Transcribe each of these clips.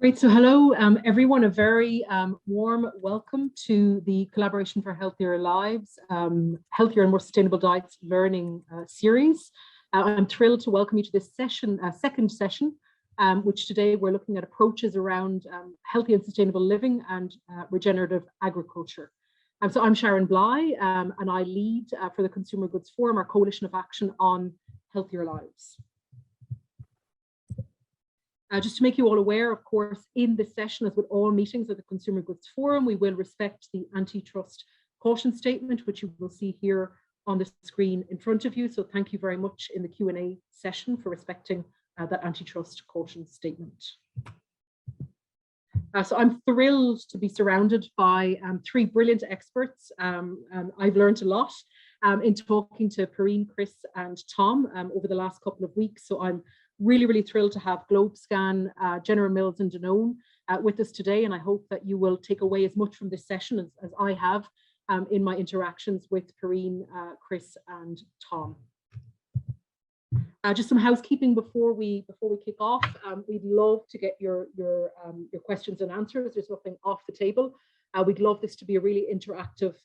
Great. So hello, everyone. A very warm welcome to the Collaboration for Healthier Lives, Healthier and More Sustainable Diets Learning series. I'm thrilled to welcome you to this session, second session, which today we're looking at approaches around healthy and sustainable living and regenerative agriculture. So I'm Sharon Bly, and I lead for the Consumer Goods Forum, our coalition of action on healthier lives. Just to make you all aware, of course, in this session, as with all meetings of the Consumer Goods Forum, we will respect the antitrust caution statement, which you will see here on the screen in front of you. So thank you very much in the Q&A session for respecting that antitrust caution statement. So I'm thrilled to be surrounded by three brilliant experts. I've learned a lot in talking to Perrine, Chris, and Tom over the last couple of weeks. So I'm really thrilled to have GlobeScan, General Mills and Danone with us today, and I hope that you will take away as much from this session as I have in my interactions with Perrine, Chris, and Tom. Just some housekeeping before we kick off. We'd love to get your questions and answers. There's nothing off the table. We'd love this to be a really interactive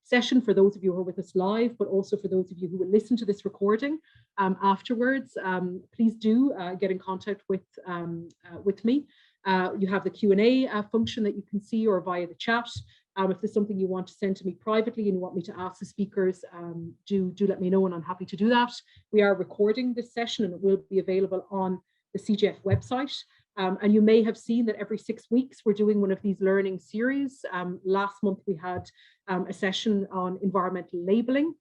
session for those of you who are with us live, but also for those of you who will listen to this recording afterwards. Please do get in contact with me. You have the Q&A function that you can see, or via the chat. If there's something you want to send to me privately and you want me to ask the speakers, do let me know, and I'm happy to do that. We are recording this session and it will be available on the CGF website. And you may have seen that every 6 weeks we're doing one of these learning series. Last month we had a session on environmental labeling,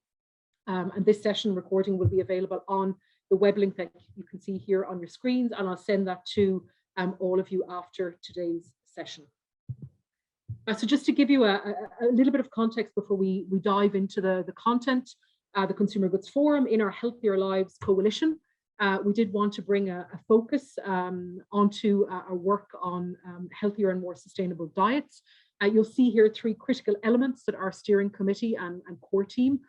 and this session recording will be available on the web link that you can see here on your screens, and I'll send that to all of you after today's session. So just to give you a little bit of context before we dive into the content, the Consumer Goods Forum in our Healthier Lives Coalition, we did want to bring a focus onto our work on healthier and more sustainable diets. You'll see here three critical elements that our steering committee and core team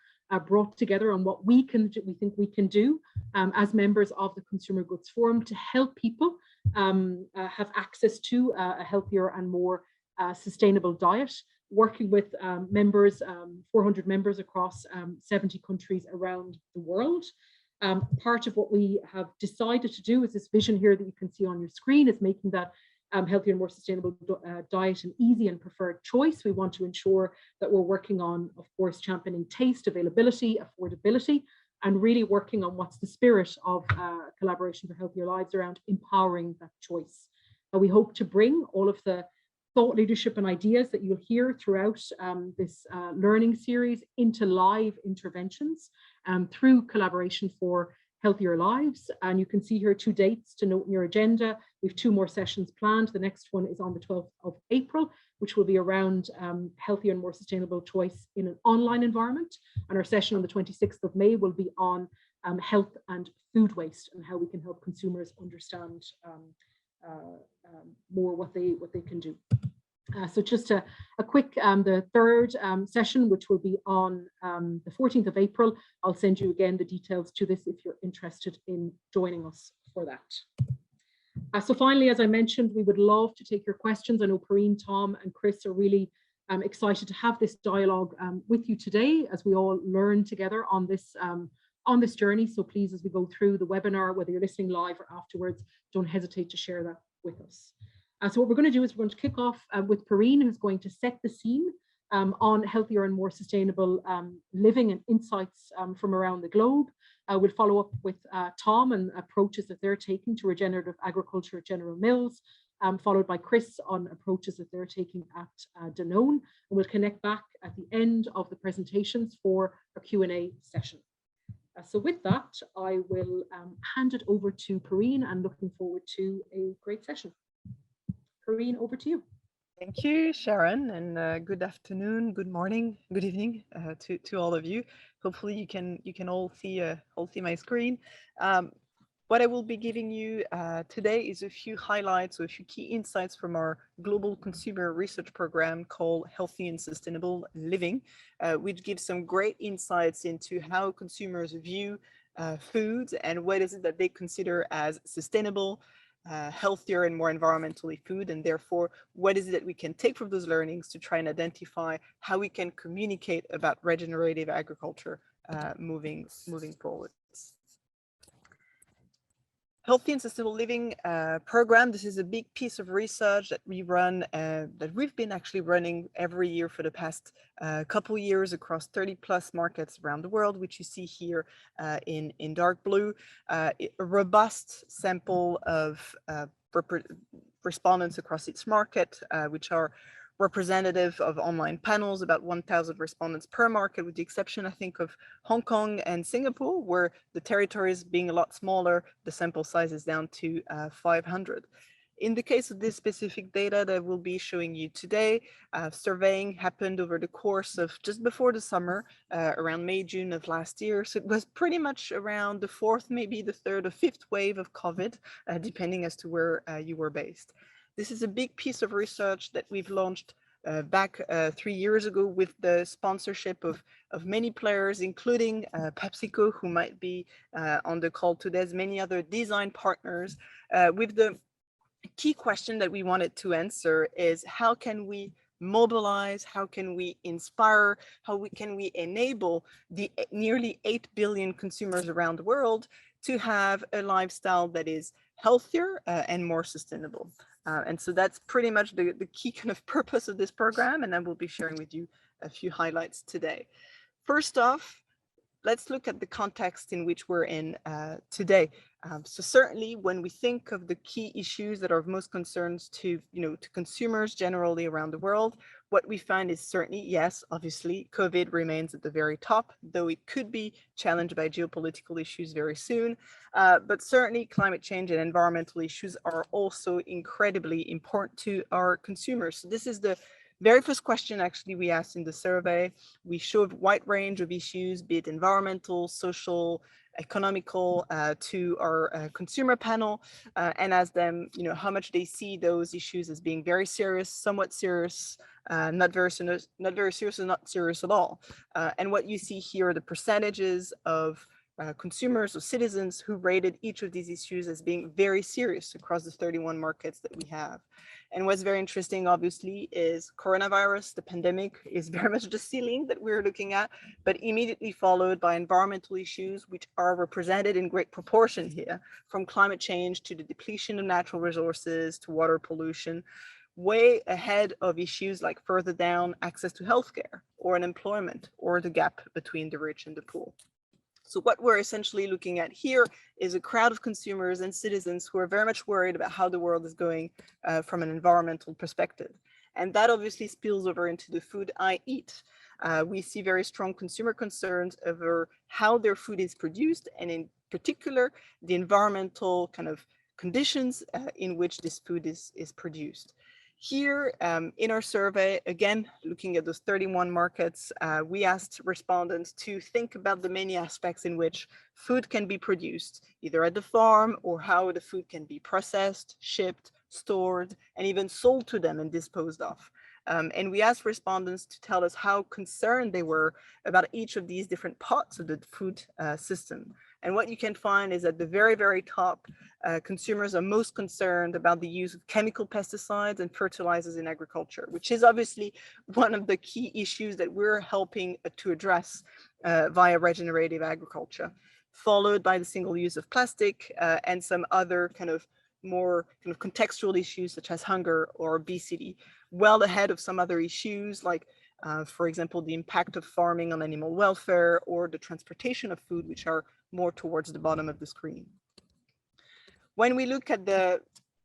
brought together on what we think we can do as members of the Consumer Goods Forum to help people have access to a healthier and more sustainable diet, working with members, 400 members across 70 countries around the world. Part of what we have decided to do is this vision here that you can see on your screen, is making that healthier and more sustainable diet an easy and preferred choice. We want to ensure that we're working on, of course, championing taste, availability, affordability, and really working on what's the spirit of Collaboration for Healthier Lives around empowering that choice. We hope to bring all of the thought leadership and ideas that you'll hear throughout this learning series into live interventions through Collaboration for Healthier Lives. And you can see here 2 dates to note in your agenda. We have 2 more sessions planned. The next one is on the 12th of April, which will be around healthier and more sustainable choice in an online environment. And our session on the 26th of May will be on health and food waste and how we can help consumers understand more what they can do. So just a quick, the third session, which will be on the 14th of April. I'll send you again the details to this if you're interested in joining us for that. So finally, as I mentioned, we would love to take your questions. I know Perrine, Tom, and Chris are really excited to have this dialogue with you today as we all learn together on this journey. So please, as we go through the webinar, whether you're listening live or afterwards, don't hesitate to share that with us. So what we're going to do is we're going to kick off with Perrine, who's going to set the scene on healthier and more sustainable living and insights from around the globe. We'll follow up with Tom and approaches that they're taking to regenerative agriculture at General Mills, followed by Chris on approaches that they're taking at Danone. And we'll connect back at the end of the presentations for a Q&A session. So with that, I will hand it over to Perrine, and looking forward to a great session. Perrine, over to you. Thank you, Sharon, and good afternoon, good morning, good evening to all of you. Hopefully you can all see my screen. What I will be giving you today is a few highlights or a few key insights from our global consumer research program called Healthy and Sustainable Living, which gives some great insights into how consumers view food and what is it that they consider as sustainable, healthier and more environmentally food, and therefore what is it that we can take from those learnings to try and identify how we can communicate about regenerative agriculture moving forwards. Healthy and Sustainable Living program. This is a big piece of research that we run, that we've been actually running every year for the past couple years across 30 plus markets around the world, which you see here in dark blue. A robust sample of respondents across each market, which are representative of online panels, about 1,000 respondents per market, with the exception, I think, of Hong Kong and Singapore, where the territories being a lot smaller, the sample size is down to 500. In the case of this specific data that we'll be showing you today, surveying happened over the course of just before the summer, around May, June of last year. So it was pretty much around the fourth, maybe the third or fifth wave of COVID, depending as to where you were based. This is a big piece of research that we've launched back 3 years ago with the sponsorship of many players, including PepsiCo, who might be on the call today, as many other design partners, with the key question that we wanted to answer is how can we mobilize, how can we inspire, can we enable the nearly 8 billion consumers around the world to have a lifestyle that is healthier and more sustainable. And so that's pretty much the key kind of purpose of this program, and I will be sharing with you a few highlights today. First off, let's look at the context in which we're in today. So certainly when we think of the key issues that are of most concerns to consumers generally around the world, what we find is certainly, yes, obviously, COVID remains at the very top, though it could be challenged by geopolitical issues very soon. But certainly climate change and environmental issues are also incredibly important to our consumers. So this is the very first question actually we asked in the survey. We show a wide range of issues, be it environmental, social, economical, to our consumer panel, and ask them, how much they see those issues as being very serious, somewhat serious, not very serious, or not serious at all. And what you see here are the percentages of consumers or citizens who rated each of these issues as being very serious across the 31 markets that we have. And what's very interesting, obviously, is coronavirus, the pandemic, is very much the ceiling that we're looking at, but immediately followed by environmental issues, which are represented in great proportion here, from climate change to the depletion of natural resources to water pollution, way ahead of issues like further down access to healthcare or unemployment or the gap between the rich and the poor. So what we're essentially looking at here is a crowd of consumers and citizens who are very much worried about how the world is going from an environmental perspective. And that obviously spills over into the food I eat. We see very strong consumer concerns over how their food is produced, and in particular, the environmental kind of conditions in which this food is produced. Here in our survey, again, looking at those 31 markets, we asked respondents to think about the many aspects in which food can be produced, either at the farm or how the food can be processed, shipped, stored, and even sold to them and disposed of. And we asked respondents to tell us how concerned they were about each of these different parts of the food system. And what you can find is at the very, very top, consumers are most concerned about the use of chemical pesticides and fertilizers in agriculture, which is obviously one of the key issues that we're helping to address via regenerative agriculture, followed by the single use of plastic and some other kind of more kind of contextual issues such as hunger or obesity, well ahead of some other issues like, for example, the impact of farming on animal welfare or the transportation of food, which are more towards the bottom of the screen. When we look at the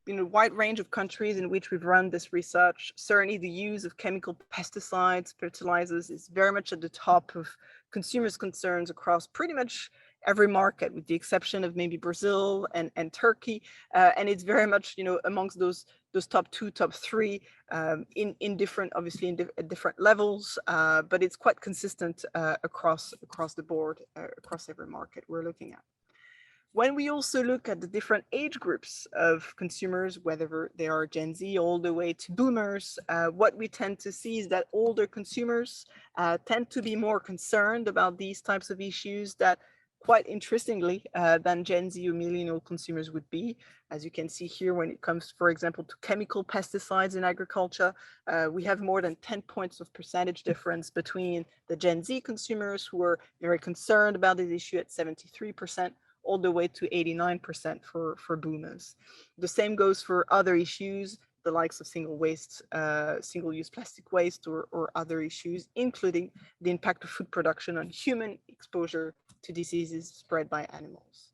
wide range of countries in which we've run this research, certainly the use of chemical pesticides, fertilizers is very much at the top of consumers' concerns across pretty much every market, with the exception of maybe Brazil and Turkey. And it's very much, amongst those top two, top three, in different, obviously at different levels, but it's quite consistent across the board, across every market we're looking at. When we also look at the different age groups of consumers, whether they are Gen Z all the way to boomers, what we tend to see is that older consumers tend to be more concerned about these types of issues that quite interestingly than Gen Z or millennial consumers would be. As you can see here, when it comes, for example, to chemical pesticides in agriculture, we have more than 10 points of percentage difference between the Gen Z consumers who are very concerned about this issue at 73%, all the way to 89% for boomers. The same goes for other issues, the likes of single-use plastic waste or other issues, including the impact of food production on human exposure to diseases spread by animals.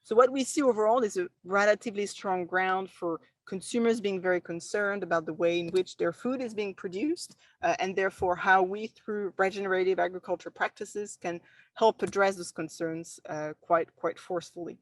So what we see overall is a relatively strong ground for consumers being very concerned about the way in which their food is being produced, and therefore how we, through regenerative agriculture practices, can help address those concerns quite forcefully.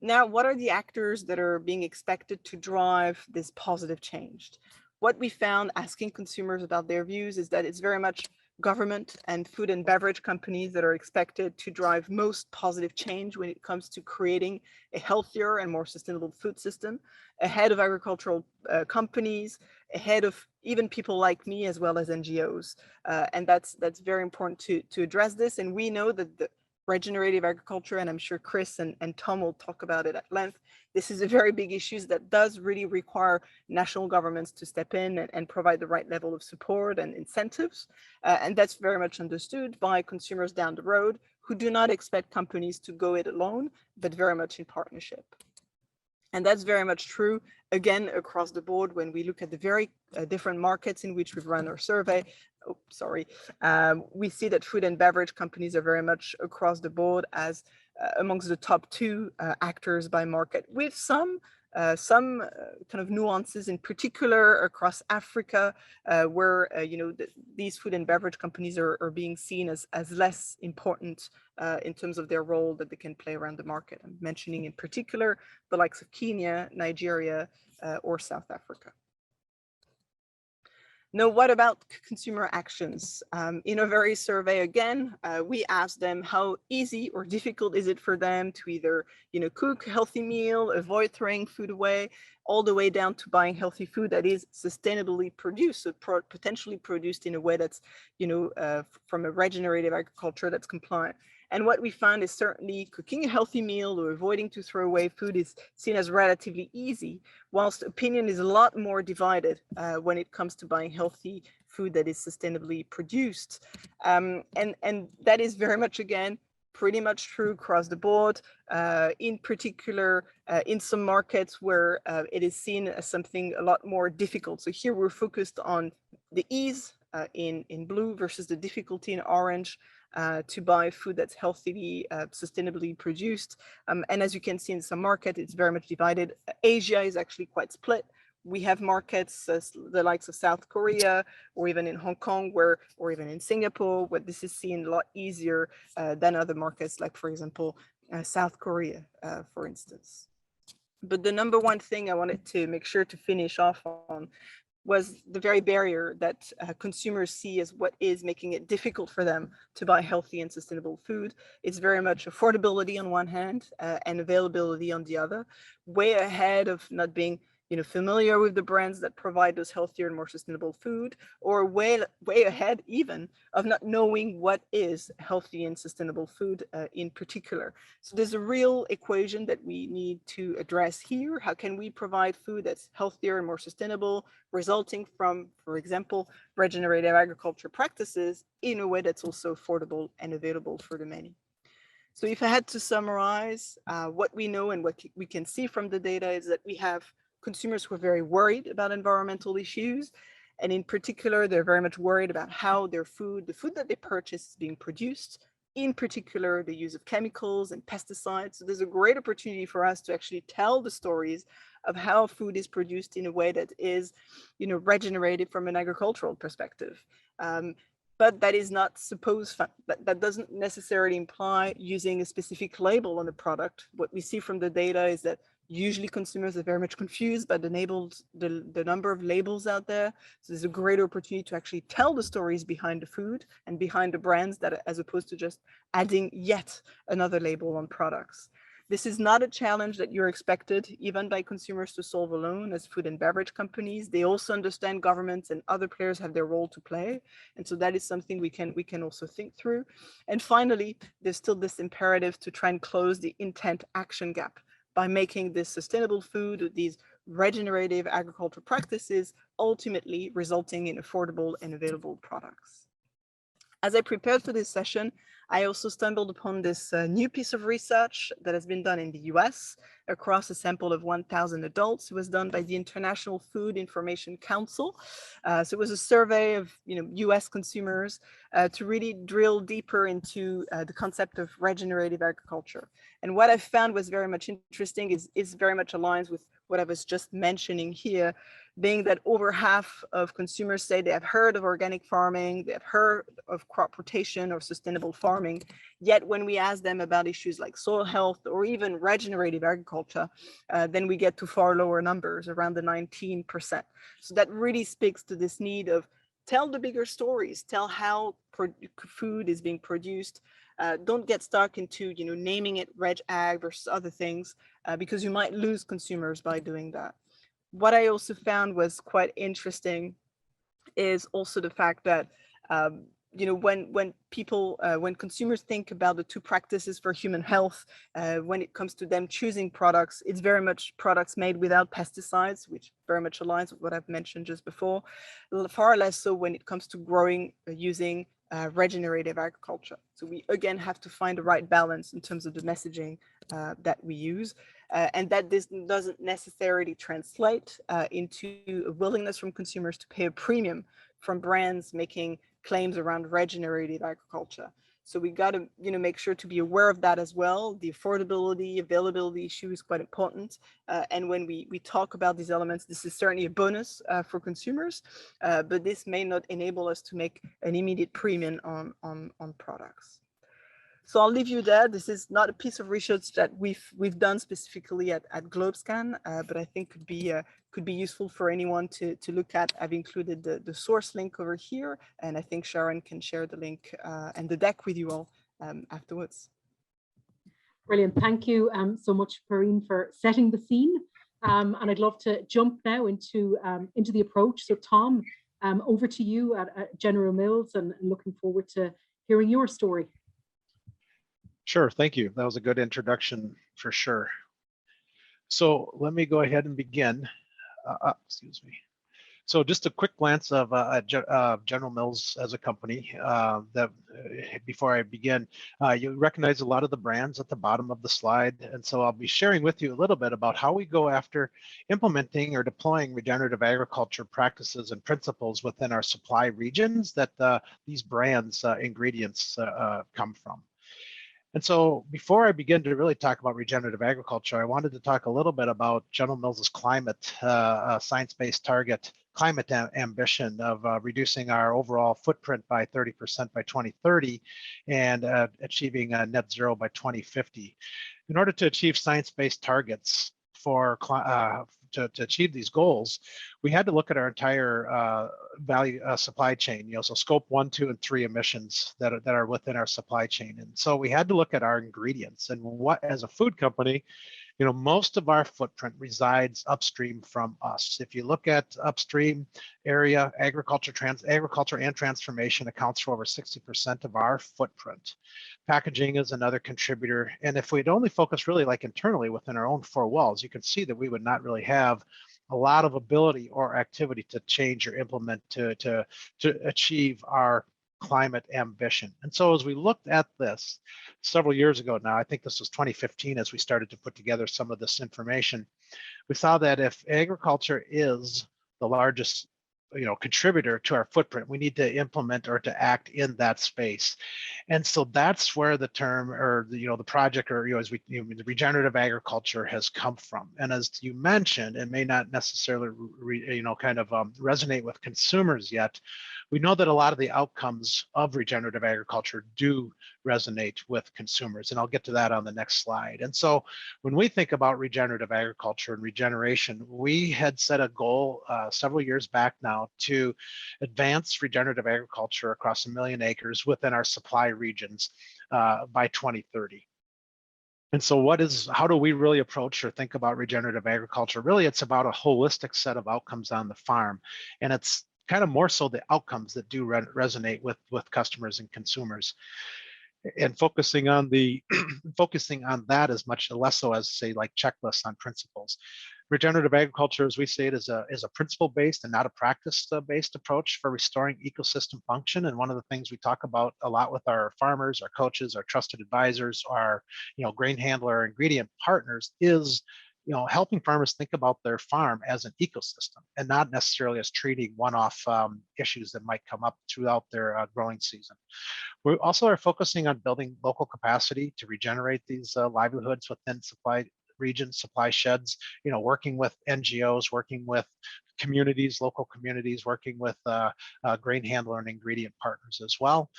Now, what are the actors that are being expected to drive this positive change? What we found asking consumers about their views is that it's very much government and food and beverage companies that are expected to drive most positive change when it comes to creating a healthier and more sustainable food system, ahead of agricultural companies, ahead of even people like me, as well as NGOs. And that's very important to address this. And we know that the regenerative agriculture, and I'm sure Chris and Tom will talk about it at length. This is a very big issue that does really require national governments to step in and provide the right level of support and incentives. And that's very much understood by consumers down the road who do not expect companies to go it alone, but very much in partnership. And that's very much true, again, across the board when we look at the very different markets in which we've run our survey. Oh, sorry. We see that food and beverage companies are very much across the board as amongst the top two actors by market, with some kind of nuances, in particular across Africa, where these food and beverage companies are being seen as less important in terms of their role that they can play around the market. I'm mentioning in particular the likes of Kenya, Nigeria, or South Africa. Now, what about consumer actions? In our very survey, again, we asked them how easy or difficult is it for them to either, cook a healthy meal, avoid throwing food away, all the way down to buying healthy food that is sustainably produced, so potentially produced in a way that's, from a regenerative agriculture that's compliant. And what we found is certainly cooking a healthy meal or avoiding to throw away food is seen as relatively easy, whilst opinion is a lot more divided when it comes to buying healthy food that is sustainably produced. And that is very much, again, pretty much true across the board, in particular in some markets where it is seen as something a lot more difficult. So here we're focused on the ease in blue versus the difficulty in orange. To buy food that's healthily, sustainably produced. And as you can see in some market, it's very much divided. Asia is actually quite split. We have markets, the likes of South Korea, or even in Hong Kong, or even in Singapore, where this is seen a lot easier than other markets, like, for example, South Korea, for instance. But the number one thing I wanted to make sure to finish off on was the very barrier that consumers see as what is making it difficult for them to buy healthy and sustainable food. It's very much affordability on one hand and availability on the other, way ahead of not being familiar with the brands that provide those healthier and more sustainable food, or way ahead even of not knowing what is healthy and sustainable food in particular. So there's a real equation that we need to address here. How can we provide food that's healthier and more sustainable, resulting from, for example, regenerative agriculture practices in a way that's also affordable and available for the many? So if I had to summarize what we know and what we can see from the data is that we have consumers who are very worried about environmental issues. And in particular, they're very much worried about how their food, the food that they purchase, is being produced, in particular, the use of chemicals and pesticides. So there's a great opportunity for us to actually tell the stories of how food is produced in a way that is, regenerative from an agricultural perspective. But that is not that doesn't necessarily imply using a specific label on the product. What we see from the data is that usually consumers are very much confused by the number of labels out there. So there's a great opportunity to actually tell the stories behind the food and behind the brands, that as opposed to just adding yet another label on products. This is not a challenge that you're expected even by consumers to solve alone as food and beverage companies. They also understand governments and other players have their role to play. And so that is something we can also think through. And finally, there's still this imperative to try and close the intent action gap by making this sustainable food, these regenerative agriculture practices, ultimately resulting in affordable and available products. As I prepared for this session, I also stumbled upon this new piece of research that has been done in the US across a sample of 1,000 adults. It was done by the International Food Information Council. So it was a survey of US consumers to really drill deeper into the concept of regenerative agriculture. And what I found was very much interesting is very much aligns with what I was just mentioning here, being that over half of consumers say they have heard of organic farming, they have heard of crop rotation or sustainable farming. Yet when we ask them about issues like soil health or even regenerative agriculture, then we get to far lower numbers, around the 19%. So that really speaks to this need of tell the bigger stories, tell how food is being produced. Don't get stuck into naming it reg ag versus other things, because you might lose consumers by doing that. What I also found was quite interesting is also the fact that when consumers think about the two practices for human health, when it comes to them choosing products, it's very much products made without pesticides, which very much aligns with what I've mentioned just before. Far less so when it comes to growing using regenerative agriculture. So we again have to find the right balance in terms of the messaging that we use, and that this doesn't necessarily translate into a willingness from consumers to pay a premium from brands making claims around regenerative agriculture. So we got to make sure to be aware of that as well. The affordability, availability issue is quite important. And when we talk about these elements, this is certainly a bonus for consumers, but this may not enable us to make an immediate premium on products. So I'll leave you there. This is not a piece of research that we've done specifically at GlobeScan, but I think could be useful for anyone to look at. I've included the source link over here, and I think Sharon can share the link and the deck with you all afterwards. Brilliant. Thank you so much, Perrine, for setting the scene. And I'd love to jump now into the approach. So Tom, over to you at General Mills, and looking forward to hearing your story. Sure, thank you. That was a good introduction for sure. So let me go ahead and begin. Excuse me. So just a quick glance of General Mills as a company. Before I begin, you recognize a lot of the brands at the bottom of the slide. And so I'll be sharing with you a little bit about how we go after implementing or deploying regenerative agriculture practices and principles within our supply regions that these brands ingredients come from. And so before I begin to really talk about regenerative agriculture, I wanted to talk a little bit about General Mills' climate, science-based target, climate ambition of reducing our overall footprint by 30% by 2030 and achieving net zero by 2050. In order to achieve science-based targets for to achieve these goals, we had to look at our entire value supply chain, so scope 1, 2, and 3 emissions that are within our supply chain. And so we had to look at our ingredients, and what, as a food company, most of our footprint resides upstream from us. If you look at upstream area, agriculture and transformation accounts for over 60% of our footprint. Packaging is another contributor. And if we'd only focus really like internally within our own four walls, you can see that we would not really have a lot of ability or activity to change or implement to achieve our climate ambition. And so as we looked at this several years ago now, I think this was 2015 as we started to put together some of this information, we saw that if agriculture is the largest contributor to our footprint, we need to implement or to act in that space. And so that's where the term, or the project, or as the regenerative agriculture has come from. And as you mentioned, it may not necessarily resonate with consumers yet. We know that a lot of the outcomes of regenerative agriculture do resonate with consumers, and I'll get to that on the next slide. And so when we think about regenerative agriculture and regeneration, we had set a goal several years back now to advance regenerative agriculture across 1 million acres within our supply regions by 2030. And so how do we really approach or think about regenerative agriculture? Really, it's about a holistic set of outcomes on the farm. And it's kind of more so the outcomes that do resonate with customers and consumers, and focusing on the focusing on that as much less so as, say, like checklists on principles. Regenerative agriculture, as we say it, is a principle-based and not a practice-based approach for restoring ecosystem function. And one of the things we talk about a lot with our farmers, our coaches, our trusted advisors, our grain handler, ingredient partners is helping farmers think about their farm as an ecosystem and not necessarily as treating one-off issues that might come up throughout their growing season. We also are focusing on building local capacity to regenerate these livelihoods within supply regions, supply sheds, working with NGOs, working with communities, local communities, working with grain handler and ingredient partners as well.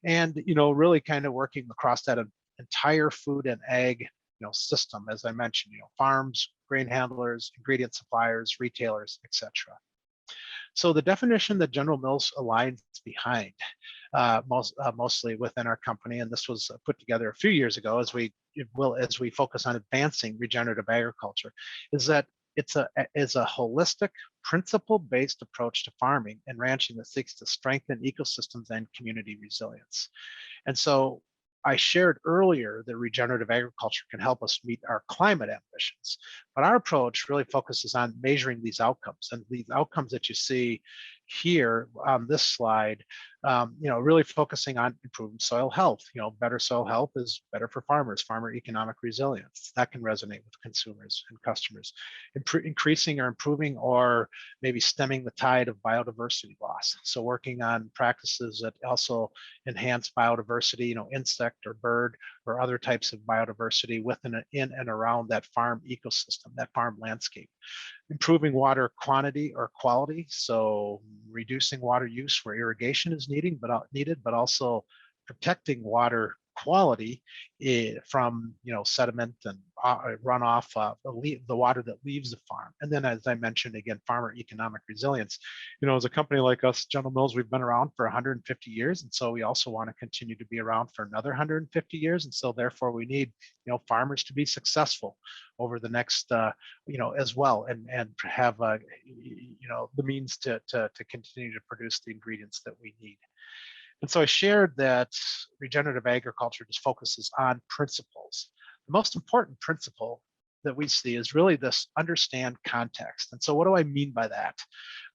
And, really kind of working across that entire food and ag system, as I mentioned, farms, grain handlers, ingredient suppliers, retailers, etc. So the definition that General Mills aligns behind mostly within our company, and this was put together a few years ago as we focus on advancing regenerative agriculture, is that it's a holistic, principle-based approach to farming and ranching that seeks to strengthen ecosystems and community resilience. And so I shared earlier that regenerative agriculture can help us meet our climate ambitions, but our approach really focuses on measuring these outcomes, and these outcomes that you see here on this slide, really focusing on improving soil health. Better soil health is better for farmers, farmer economic resilience. That can resonate with consumers and customers. Increasing or improving or maybe stemming the tide of biodiversity loss. So working on practices that also enhance biodiversity, insect or bird or other types of biodiversity within in and around that farm ecosystem, that farm landscape. Improving water quantity or quality, so reducing water use where irrigation is needed, but also protecting water quality from sediment and runoff, the water that leaves the farm. And then, as I mentioned again, farmer economic resilience. As a company like us, General Mills, we've been around for 150 years, and so we also want to continue to be around for another 150 years. And so therefore we need farmers to be successful over the next as well, and have the means to continue to produce the ingredients that we need. And so I shared that regenerative agriculture just focuses on principles. The most important principle that we see is really this: understand context. And so what do I mean by that?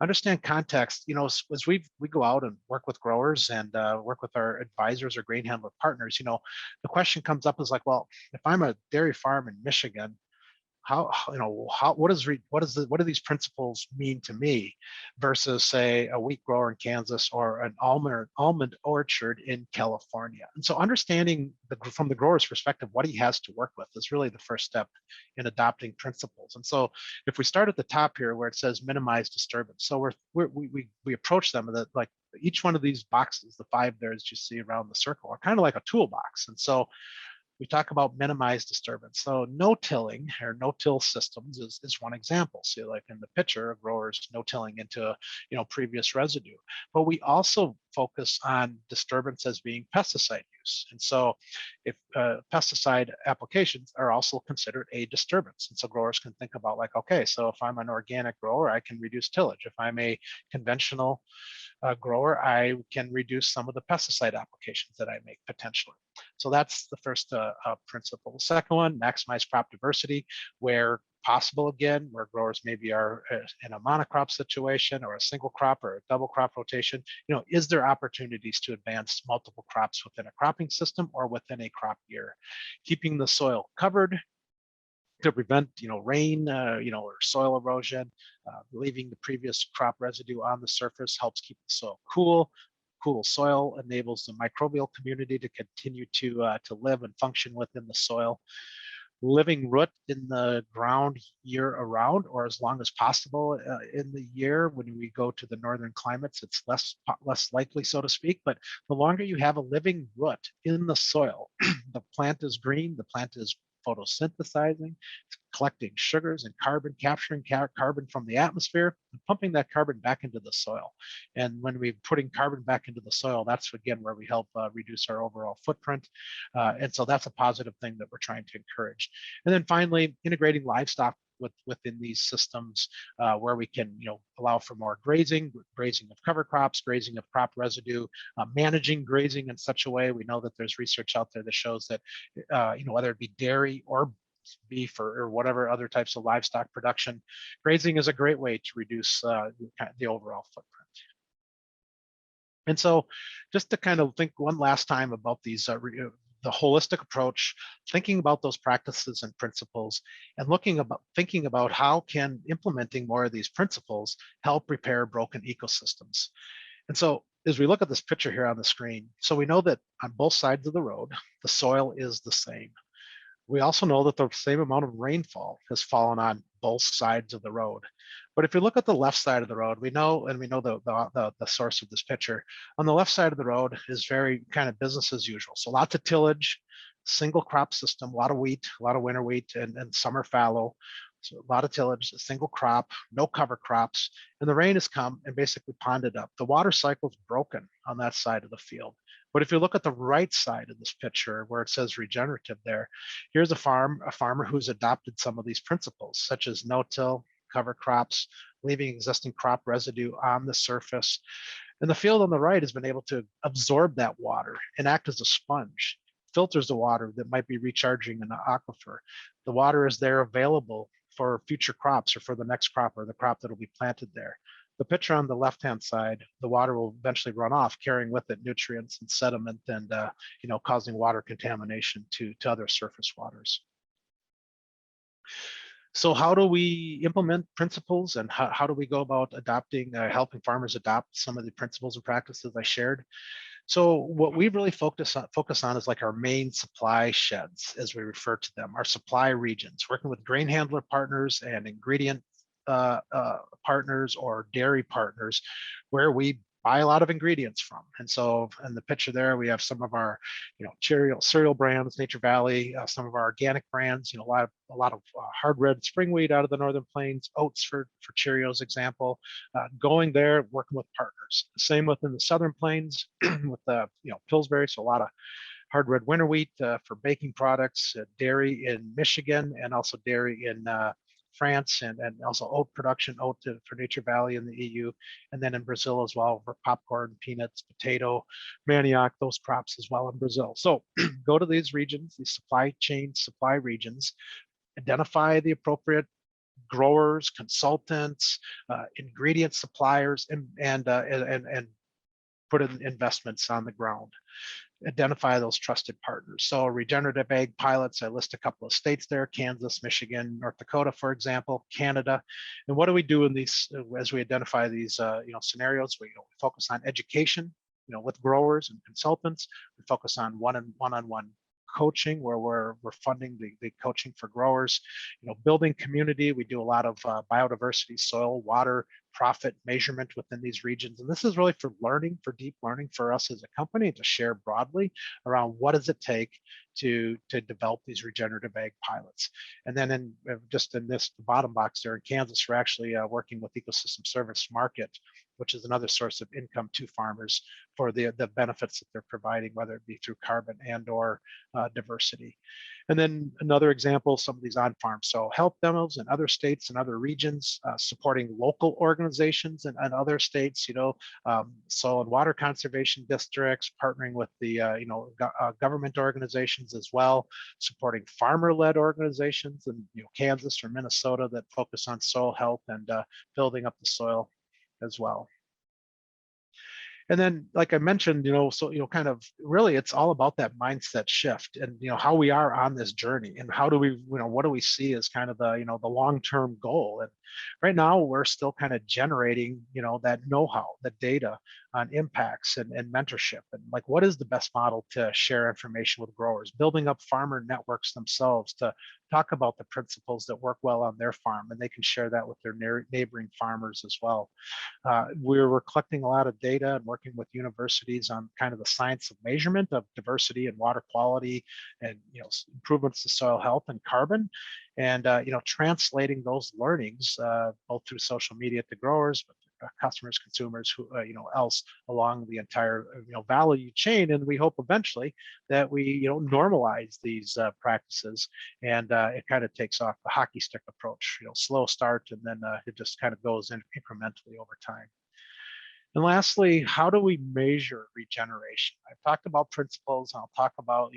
Understand context, as we go out and work with growers and work with our advisors or grain handler partners, the question comes up is like, well, if I'm a dairy farm in Michigan, what do these principles mean to me versus, say, a wheat grower in Kansas or an almond orchard in California? And so understanding from the grower's perspective what he has to work with is really the first step in adopting principles. And so if we start at the top here where it says minimize disturbance, so we approach them that, like, each one of these boxes, the 5 there as you see around the circle, are kind of like a toolbox. And so we talk about minimize disturbance. So no-tilling or no-till systems is one example. So like in the picture, a grower's no-tilling into previous residue. But we also focus on disturbance as being pesticide use. And so if pesticide applications are also considered a disturbance. And so growers can think about, like, okay, so if I'm an organic grower, I can reduce tillage. If I'm a conventional grower, I can reduce some of the pesticide applications that I make potentially. So that's the first principle. The second one, maximize crop diversity, where possible, again, where growers maybe are in a monocrop situation or a single crop or a double crop rotation. Is there opportunities to advance multiple crops within a cropping system or within a crop year? Keeping the soil covered to prevent rain or soil erosion. Leaving the previous crop residue on the surface helps keep the soil cool. Cool soil enables the microbial community to continue to live and function within the soil. Living root in the ground year around, or as long as possible in the year. When we go to the northern climates, it's less likely, so to speak, but the longer you have a living root in the soil, the plant is green, the plant is photosynthesizing, it's collecting sugars and carbon, capturing carbon from the atmosphere, and pumping that carbon back into the soil. And when we're putting carbon back into the soil, that's again where we help reduce our overall footprint. And so that's a positive thing that we're trying to encourage. And then finally, integrating livestock within these systems, where we can, allow for more grazing of cover crops, grazing of crop residue, managing grazing in such a way. We know that there's research out there that shows that, whether it be dairy or beef or whatever other types of livestock production, grazing is a great way to reduce the overall footprint. And so just to kind of think one last time about these the holistic approach, thinking about those practices and principles, and thinking about how can implementing more of these principles help repair broken ecosystems. And so as we look at this picture here on the screen, so we know that on both sides of the road, the soil is the same. We also know that the same amount of rainfall has fallen on both sides of the road. But if you look at the left side of the road, we know the source of this picture. On the left side of the road is very kind of business as usual. So lots of tillage, single crop system, a lot of wheat, a lot of winter wheat and summer fallow. So a lot of tillage, a single crop, no cover crops, and the rain has come and basically ponded up. The water cycle is broken on that side of the field. But if you look at the right side of this picture where it says regenerative there, here's a farmer who's adopted some of these principles, such as no-till, cover crops, leaving existing crop residue on the surface. And the field on the right has been able to absorb that water and act as a sponge, filters the water that might be recharging in the aquifer. The water is there available for future crops or for the next crop or the crop that will be planted there. The picture on the left-hand side, the water will eventually run off, carrying with it nutrients and sediment and causing water contamination to other surface waters. So how do we implement principles, and how do we go about adopting, helping farmers adopt some of the principles and practices I shared? So what we really focus on is like our main supply sheds, as we refer to them, our supply regions, working with grain handler partners and ingredient partners or dairy partners, where we buy a lot of ingredients from. And so in the picture there, we have some of our, cereal brands, Nature Valley, some of our organic brands, a lot of hard red spring wheat out of the Northern Plains, oats for Cheerios example, going there, working with partners. Same within the Southern Plains with Pillsbury, so a lot of hard red winter wheat for baking products, dairy in Michigan, and also dairy in France, and also oat production, for Nature Valley in the EU, and then in Brazil as well for popcorn, peanuts, potato, manioc, those crops as well in Brazil. So go to these regions, these supply regions, identify the appropriate growers, consultants, ingredient suppliers, and put in investments on the ground. Identify those trusted partners. So regenerative ag pilots, I list a couple of states there, Kansas, Michigan, North Dakota, for example, Canada. And what do we do in these, as we identify these scenarios? We focus on education, with growers and consultants. We focus on one-on-one coaching, where we're funding the coaching for growers, building community. We do a lot of biodiversity, soil, water, profit measurement within these regions. And this is really for learning, for deep learning for us as a company, to share broadly around what does it take to develop these regenerative ag pilots. And then just in this bottom box there in Kansas, we're actually working with Ecosystem Service Market, which is another source of income to farmers for the benefits that they're providing, whether it be through carbon and or diversity. And then another example, some of these on-farm soil health demos in other states and other regions, supporting local organizations in other states, soil and water conservation districts, partnering with the government organizations as well, supporting farmer-led organizations in Kansas or Minnesota that focus on soil health and building up the soil as well. And then, like I mentioned, kind of really it's all about that mindset shift and, how we are on this journey and how do we, what do we see as kind of the, the long-term goal. And right now we're still kind of generating, that know-how, the data on impacts and mentorship. And like, what is the best model to share information with growers, building up farmer networks themselves to talk about the principles that work well on their farm, and they can share that with their neighboring farmers as well. We were collecting a lot of data and working with universities on kind of the science of measurement of diversity and water quality, and improvements to soil health and carbon, and translating those learnings both through social media to growers, but customers, consumers, who else along the entire value chain. And we hope eventually that we normalize these practices, and it kind of takes off the hockey stick approach, slow start, and then it just kind of goes in incrementally over time. And lastly, how do we measure regeneration? I've talked about principles, and I'll talk about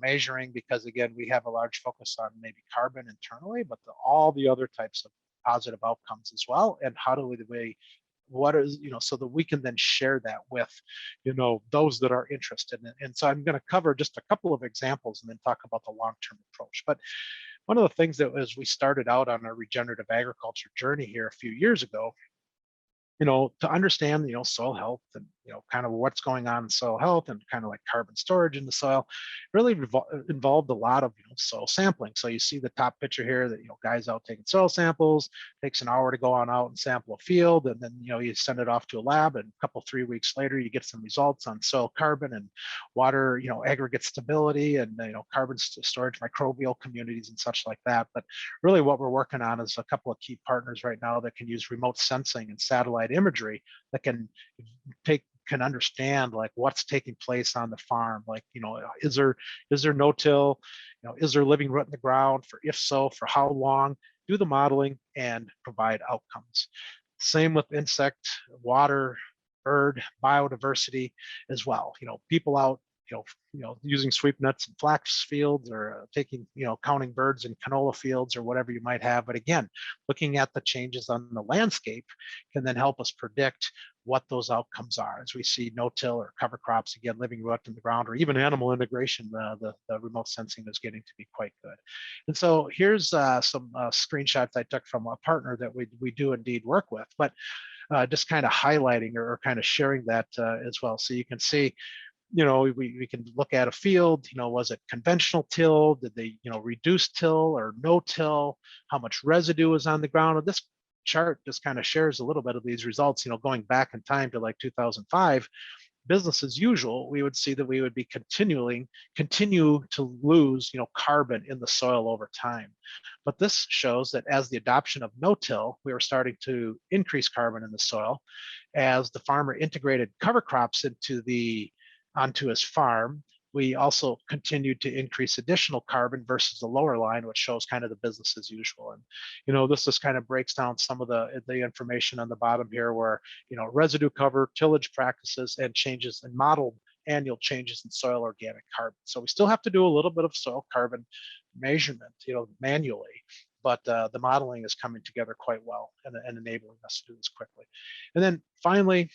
measuring, because again, we have a large focus on maybe carbon internally, but all the other types of positive outcomes as well. And how do we what is so that we can then share that with those that are interested in it. And so I'm going to cover just a couple of examples and then talk about the long-term approach. But one of the things that as we started out on our regenerative agriculture journey here a few years ago, to understand, soil health and, kind of what's going on in soil health and kind of like carbon storage in the soil, really involved a lot of, soil sampling. So you see the top picture here that, guys out taking soil samples, takes an hour to go on out and sample a field. And then, you send it off to a lab, and a couple, 3 weeks later, you get some results on soil carbon and water, aggregate stability, and, carbon storage, microbial communities and such like that. But really what we're working on is a couple of key partners right now that can use remote sensing and satellite imagery that can understand like what's taking place on the farm. Like, is there no-till, is there living root in the ground? If so, for how long? Do the modeling and provide outcomes. Same with insect, water, bird, biodiversity as well. People out using sweep nets in flax fields, or taking, counting birds in canola fields, or whatever you might have. But again, looking at the changes on the landscape can then help us predict what those outcomes are. As we see no-till or cover crops, again, living root in the ground, or even animal integration, the remote sensing is getting to be quite good. And so here's some screenshots I took from a partner that we do indeed work with, but just kind of highlighting or kind of sharing that as well. So you can see, we can look at a field, was it conventional till? Did they, reduce till or no till? How much residue is on the ground? And this chart just kind of shares a little bit of these results, going back in time to like 2005, business as usual, we would see that we would be continue to lose, carbon in the soil over time. But this shows that as the adoption of no-till, we were starting to increase carbon in the soil. As the farmer integrated cover crops onto his farm, we also continued to increase additional carbon versus the lower line, which shows kind of the business as usual. And this just kind of breaks down some of the information on the bottom here, where residue cover, tillage practices, and changes in modeled annual changes in soil organic carbon. So we still have to do a little bit of soil carbon measurement, manually, but the modeling is coming together quite well and enabling us to do this quickly. And then finally,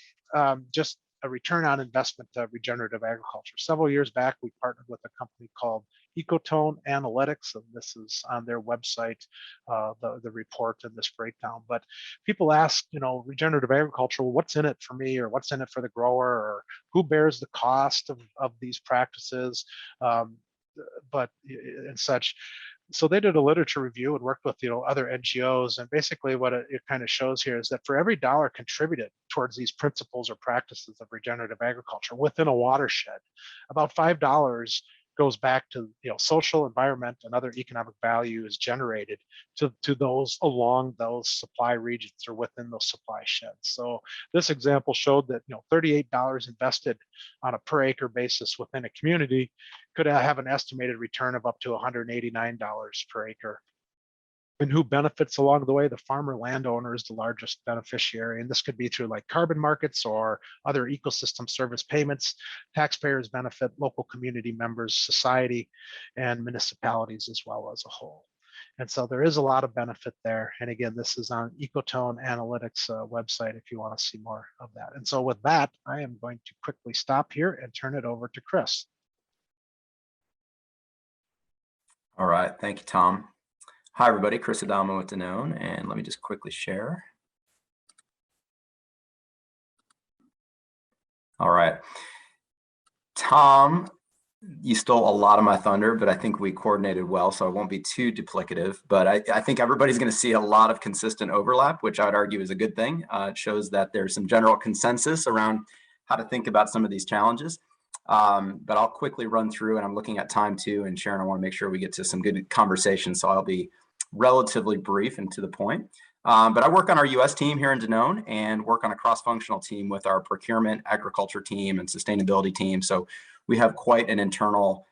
just a return on investment regenerative agriculture. Several years back, we partnered with a company called Ecotone Analytics, and this is on their website, the report and this breakdown. But people ask, regenerative agriculture, well, what's in it for me, or what's in it for the grower, or who bears the cost of these practices, but and such. So they did a literature review and worked with other NGOs, and basically what it kind of shows here is that for every dollar contributed towards these principles or practices of regenerative agriculture within a watershed, about $5 goes back to social, environment, and other economic value is generated to those along those supply regions or within those supply sheds. So this example showed that $38 invested on a per acre basis within a community could have an estimated return of up to $189 per acre. And who benefits along the way? The farmer landowner is the largest beneficiary. And this could be through like carbon markets or other ecosystem service payments. Taxpayers benefit, local community members, society, and municipalities as well as a whole. And so there is a lot of benefit there. And again, this is on Ecotone Analytics website if you want to see more of that. And so with that, I am going to quickly stop here and turn it over to Chris. All right, thank you, Tom. Hi, everybody. Chris Adamo with Danone, and let me just quickly share. All right. Tom you stole a lot of my thunder, but I think we coordinated well, so I won't be too duplicative. But I think everybody's going to see a lot of consistent overlap, which I'd argue is a good thing. It shows that there's some general consensus around how to think about some of these challenges. But I'll quickly run through, and I'm looking at time too. And Sharon, I want to make sure we get to some good conversation, so I'll be relatively brief and to the point. But I work on our US team here in Danone and work on a cross-functional team with our procurement, agriculture team, and sustainability team. So we have quite an internal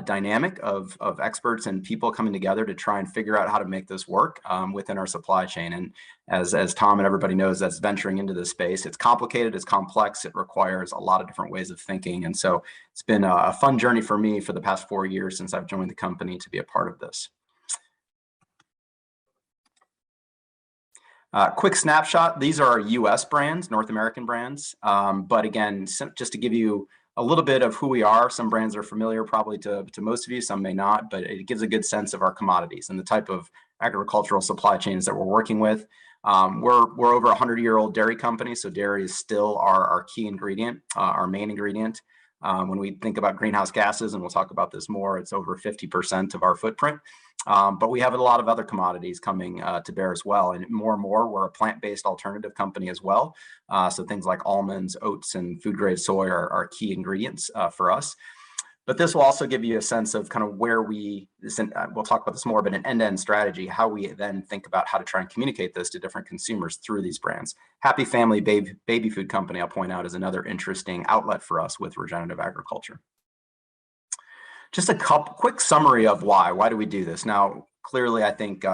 dynamic of experts and people coming together to try and figure out how to make this work within our supply chain. And as Tom and everybody knows, that's venturing into this space. It's complicated, it's complex, it requires a lot of different ways of thinking. And so it's been a fun journey for me for the past 4 years since I've joined the company to be a part of this. Quick snapshot, these are our US brands, North American brands. But again, just to give you a little bit of who we are, some brands are familiar probably to most of you, some may not, but it gives a good sense of our commodities and the type of agricultural supply chains that we're working with. We're over 100-year-old dairy company, so dairy is still our key ingredient, our main ingredient. When we think about greenhouse gases, and we'll talk about this more, it's over 50% of our footprint. But we have a lot of other commodities coming to bear as well. And more, we're a plant-based alternative company as well. So things like almonds, oats, and food-grade soy are key ingredients for us. But this will also give you a sense of kind of where we'll talk about this more, but an end-to-end strategy, how we then think about how to try and communicate this to different consumers through these brands. Happy Family Baby Food Company, I'll point out, is another interesting outlet for us with regenerative agriculture. Just a quick summary of why. Why do we do this? Now, clearly, I think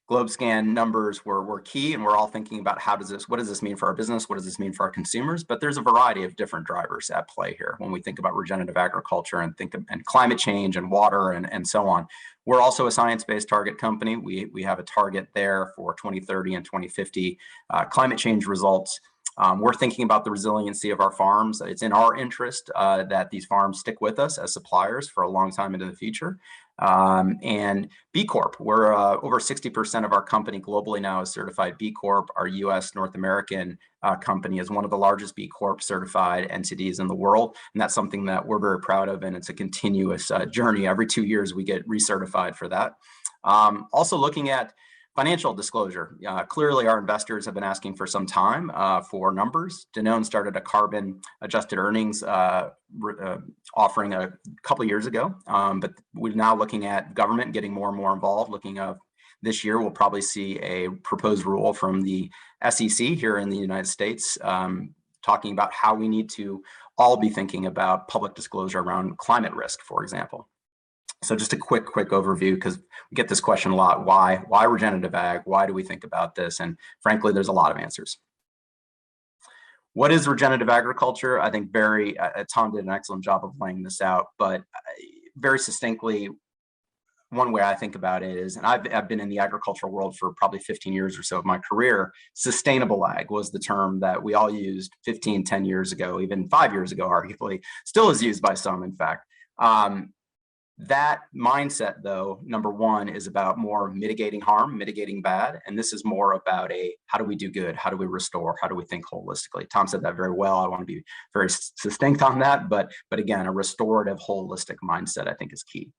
GlobeScan numbers were key, and we're all thinking about what does this mean for our business? What does this mean for our consumers? But there's a variety of different drivers at play here when we think about regenerative agriculture and climate change and water and so on. We're also a science-based target company. We have a target there for 2030 and 2050 climate change results. We're thinking about the resiliency of our farms. It's in our interest that these farms stick with us as suppliers for a long time into the future. And B Corp, we're over 60% of our company globally now is certified B Corp. Our US North American company is one of the largest B Corp certified entities in the world. And that's something that we're very proud of. And it's a continuous journey. Every 2 years, we get recertified for that. Also looking at financial disclosure. Clearly, our investors have been asking for some time for numbers. Danone started a carbon adjusted earnings offering a couple of years ago, but we're now looking at government getting more and more involved. This year, we'll probably see a proposed rule from the SEC here in the United States talking about how we need to all be thinking about public disclosure around climate risk, for example. So just a quick overview, because we get this question a lot. Why regenerative ag? Why do we think about this? And frankly, there's a lot of answers. What is regenerative agriculture? I think Tom did an excellent job of laying this out, but very succinctly, one way I think about it is, and I've been in the agricultural world for probably 15 years or so of my career, sustainable ag was the term that we all used 15, 10 years ago, even 5 years ago, arguably, still is used by some, in fact. That mindset, though, number one, is about more mitigating harm, mitigating bad. And this is more about how do we do good? How do we restore? How do we think holistically? Tom said that very well. I want to be very succinct on that. But again, a restorative, holistic mindset, I think, is key.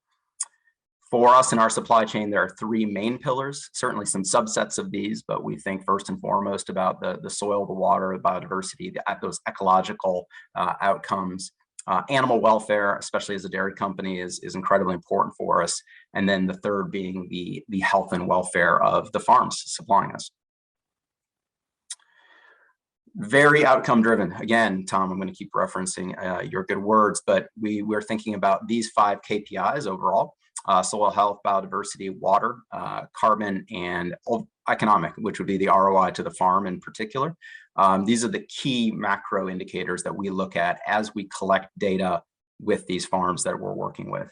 For us in our supply chain, there are 3 main pillars, certainly some subsets of these, but we think first and foremost about the soil, the water, the biodiversity, those ecological outcomes. Animal welfare, especially as a dairy company, is incredibly important for us. And then the third being the health and welfare of the farms supplying us. Very outcome driven. Again, Tom, I'm going to keep referencing your good words, but we're thinking about these 5 KPIs overall: soil health, biodiversity, water, carbon, and economic, which would be the ROI to the farm in particular. These are the key macro indicators that we look at as we collect data with these farms that we're working with.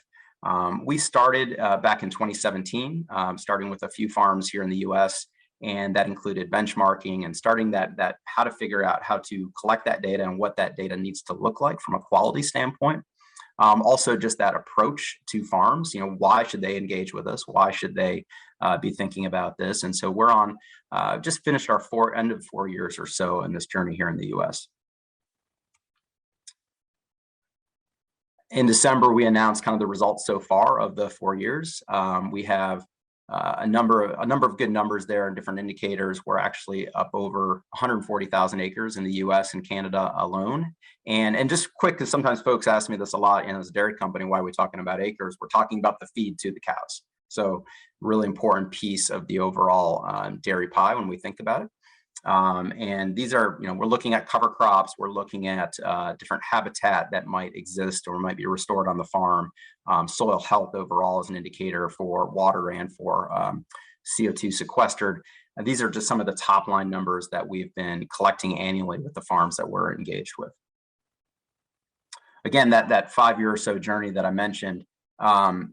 We started back in 2017, starting with a few farms here in the US, and that included benchmarking and starting that how to figure out how to collect that data and what that data needs to look like from a quality standpoint. Also, just that approach to farms, why should they engage with us? Why should they be thinking about this? And so we're on, just finished our end of 4 years or so in this journey here in the US. In December, we announced kind of the results so far of the 4 years. We have a number of good numbers there and different indicators. We're actually up over 140,000 acres in the US and Canada alone. And just quick, because sometimes folks ask me this a lot, and as a dairy company, why are we talking about acres? We're talking about the feed to the cows. So really important piece of the overall dairy pie when we think about it. And these are, we're looking at cover crops, we're looking at different habitat that might exist or might be restored on the farm. Soil health overall is an indicator for water and for CO2 sequestered. And these are just some of the top line numbers that we've been collecting annually with the farms that we're engaged with. Again, that 5 year or so journey that I mentioned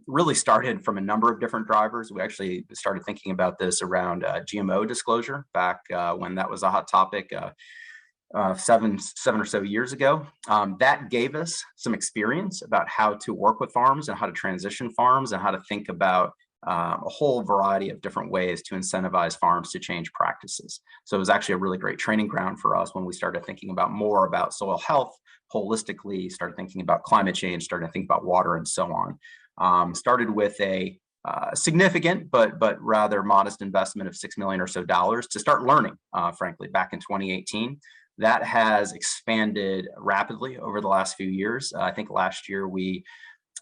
really started from a number of different drivers. We actually started thinking about this around GMO disclosure back when that was a hot topic 7 or so years ago. That gave us some experience about how to work with farms and how to transition farms and how to think about a whole variety of different ways to incentivize farms to change practices. So it was actually a really great training ground for us when we started thinking about more about soil health holistically, started thinking about climate change, started thinking about water and so on. Started with a significant but rather modest investment of $6 million or so to start learning, frankly, back in 2018. That has expanded rapidly over the last few years. I think last year we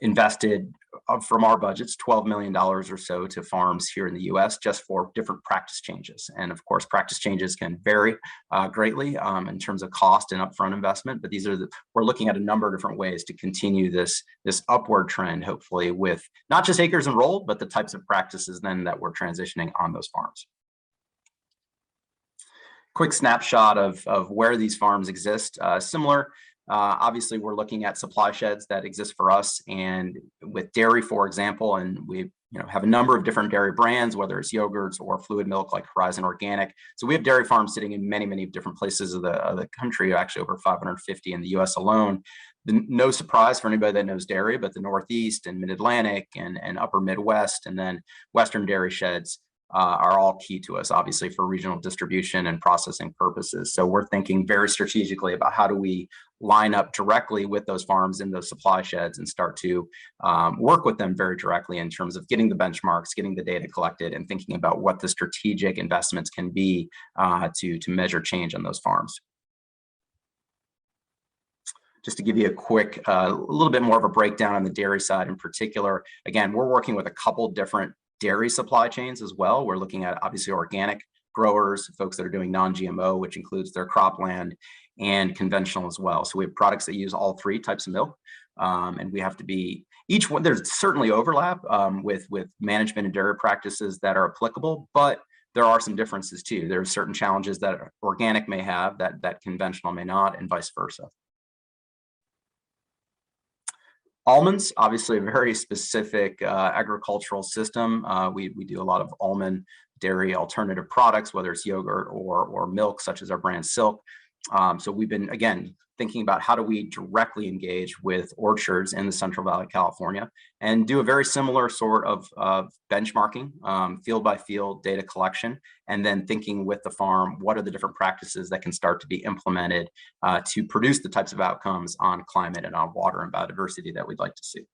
invested from our budgets $12 million or so to farms here in the US just for different practice changes. And of course, practice changes can vary greatly in terms of cost and upfront investment, but we're looking at a number of different ways to continue this upward trend, hopefully with not just acres enrolled, but the types of practices then that we're transitioning on those farms. Quick snapshot of where these farms exist. Similar, obviously, we're looking at supply sheds that exist for us, and with dairy, for example, and we have a number of different dairy brands, whether it's yogurts or fluid milk like Horizon Organic. So we have dairy farms sitting in many different places of the country, actually over 550 in the US alone. No surprise for anybody that knows dairy, but the Northeast and Mid-Atlantic and upper Midwest, and then Western dairy sheds are all key to us, obviously, for regional distribution and processing purposes. So we're thinking very strategically about how do we line up directly with those farms in those supply sheds and start to work with them very directly in terms of getting the benchmarks, getting the data collected, and thinking about what the strategic investments can be to measure change on those farms. Just to give you a quick, a little bit more of a breakdown on the dairy side in particular. Again, we're working with a couple different dairy supply chains as well. We're looking at obviously organic growers, folks that are doing non-GMO, which includes their cropland, and conventional as well. So we have products that use all three types of milk, and we have to be each one. There's certainly overlap with management and dairy practices that are applicable, but there are some differences too. There are certain challenges that organic may have that conventional may not, and vice versa. Almonds, obviously a very specific agricultural system. We do a lot of almond dairy alternative products, whether it's yogurt or milk, such as our brand Silk. So we've been, again, thinking about how do we directly engage with orchards in the Central Valley, California, and do a very similar sort of benchmarking, field by field data collection, and then thinking with the farm, what are the different practices that can start to be implemented to produce the types of outcomes on climate and on water and biodiversity that we'd like to see.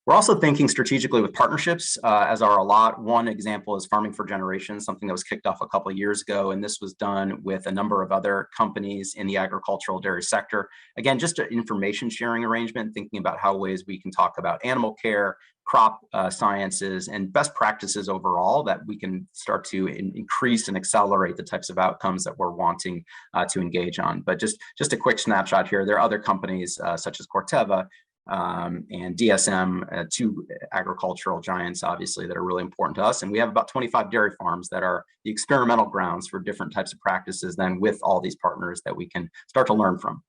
We're also thinking strategically with partnerships, as are a lot. One example is Farming for Generation, something that was kicked off a couple of years ago, and this was done with a number of other companies in the agricultural dairy sector. Again, just an information sharing arrangement, thinking about how ways we can talk about animal care, crop sciences, and best practices overall that we can start to increase and accelerate the types of outcomes that we're wanting to engage on. But just a quick snapshot here. There are other companies such as Corteva, and DSM, two agricultural giants, obviously, that are really important to us. And we have about 25 dairy farms that are the experimental grounds for different types of practices then with all these partners that we can start to learn from.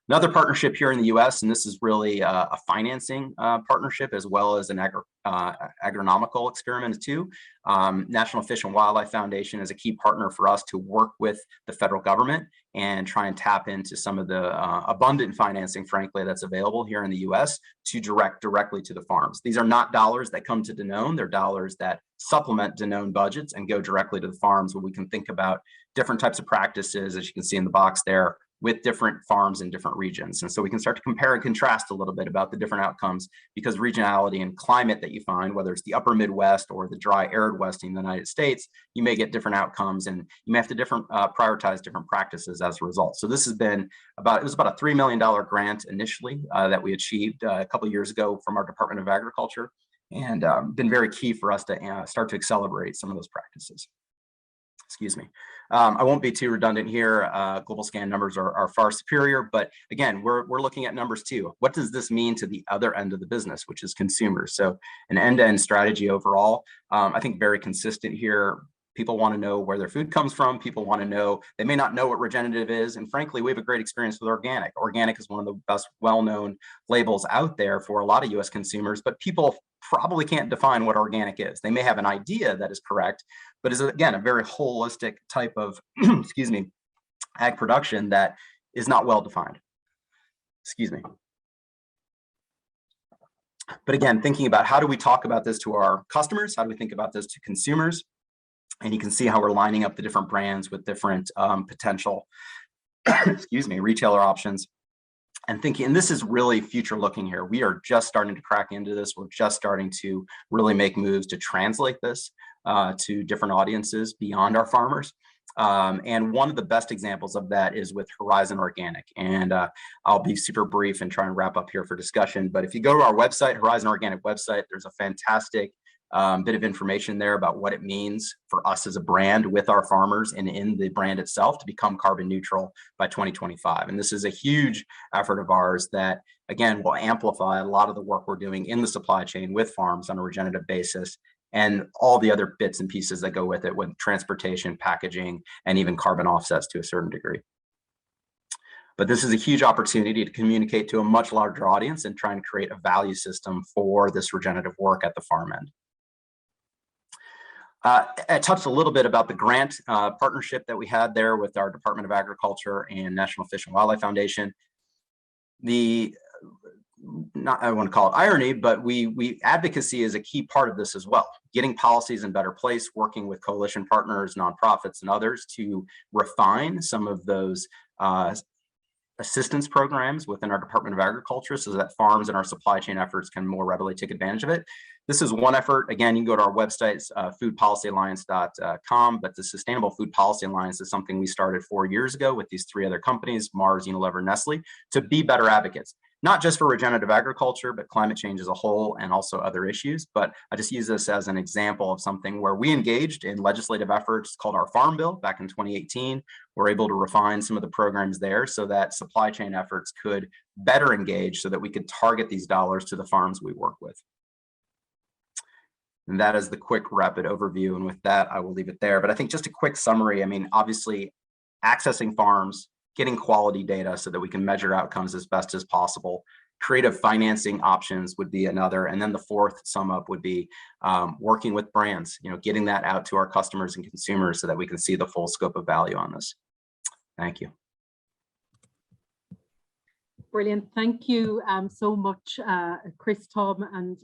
Another partnership here in the US, and this is really a financing partnership as well as an agronomical experiment too. National Fish and Wildlife Foundation is a key partner for us to work with the federal government and try and tap into some of the abundant financing, frankly, that's available here in the US to direct directly to the farms. These are not dollars that come to Danone, they're dollars that supplement Danone budgets and go directly to the farms, where we can think about different types of practices, as you can see in the box there, with different farms in different regions. And so we can start to compare and contrast a little bit about the different outcomes, because regionality and climate that you find, whether it's the upper Midwest or the dry arid West in the United States, you may get different outcomes, and you may have to prioritize different practices as a result. So this has been it was about a $3 million grant initially that we achieved a couple of years ago from our Department of Agriculture, and been very key for us to start to accelerate some of those practices. Excuse me. I won't be too redundant here. Global scan numbers are far superior, but again, we're looking at numbers too. What does this mean to the other end of the business, which is consumers? So an end-to-end strategy overall, I think very consistent here. People want to know where their food comes from. People want to know, they may not know what regenerative is. And frankly, we have a great experience with organic. Organic is one of the best well-known labels out there for a lot of US consumers, but people probably can't define what organic is. They may have an idea that is correct, but is again, a very holistic type of, excuse me, ag production that is not well defined. Excuse me. But again, thinking about how do we talk about this to our customers? How do we think about this to consumers? And you can see how we're lining up the different brands with different potential, excuse me, retailer options. And thinking, and this is really future looking here. We are just starting to crack into this. We're just starting to really make moves to translate this to different audiences beyond our farmers. And one of the best examples of that is with Horizon Organic. And I'll be super brief and try and wrap up here for discussion. But if you go to our website, Horizon Organic website, there's a fantastic bit of information there about what it means for us as a brand with our farmers and in the brand itself to become carbon neutral by 2025. And this is a huge effort of ours that, again, will amplify a lot of the work we're doing in the supply chain with farms on a regenerative basis, and all the other bits and pieces that go with it, with transportation, packaging, and even carbon offsets to a certain degree. But this is a huge opportunity to communicate to a much larger audience and try and create a value system for this regenerative work at the farm end. I touched a little bit about the grant partnership that we had there with our Department of Agriculture and National Fish and Wildlife Foundation. I want to call it irony, but advocacy is a key part of this as well. Getting policies in better place, working with coalition partners, nonprofits, and others to refine some of those assistance programs within our Department of Agriculture so that farms and our supply chain efforts can more readily take advantage of it. This is one effort. Again, you can go to our website, foodpolicyalliance.com, but the Sustainable Food Policy Alliance is something we started 4 years ago with these 3 other companies, Mars, Unilever, Nestle, to be better advocates, not just for regenerative agriculture, but climate change as a whole and also other issues. But I just use this as an example of something where we engaged in legislative efforts called our Farm Bill back in 2018. We're able to refine some of the programs there so that supply chain efforts could better engage so that we could target these dollars to the farms we work with. And that is the quick, rapid overview. And with that, I will leave it there. But I think just a quick summary. I mean, obviously, accessing farms, getting quality data so that we can measure outcomes as best as possible. Creative financing options would be another. And then the fourth sum up would be working with brands, getting that out to our customers and consumers so that we can see the full scope of value on this. Thank you. Brilliant. Thank you so much, Chris, Tom, and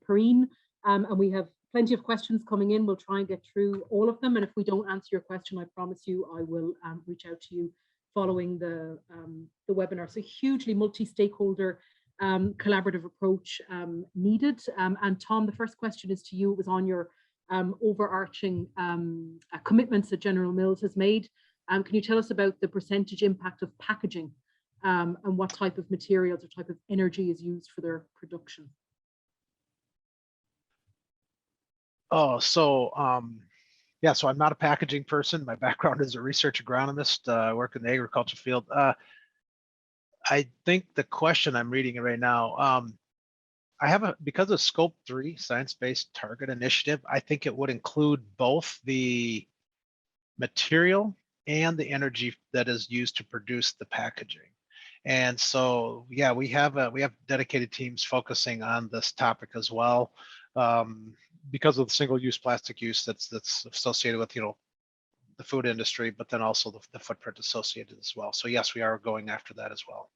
Perrine. And we have plenty of questions coming in. We'll try and get through all of them. And if we don't answer your question, I promise you, I will reach out to you following the webinar. So hugely multi-stakeholder collaborative approach needed. And Tom, the first question is to you. It was on your overarching commitments that General Mills has made. Can you tell us about the percentage impact of packaging and what type of materials or type of energy is used for their production? Oh, so yeah, so I'm not a packaging person. My background is a research agronomist. I work in the agriculture field. I think the question I'm reading right now, because of Scope 3 Science-Based Target Initiative, I think it would include both the material and the energy that is used to produce the packaging. And so, yeah, we have dedicated teams focusing on this topic as well. Because of the single-use plastic use that's associated with the food industry, but then also the footprint associated as well. So yes, we are going after that as well.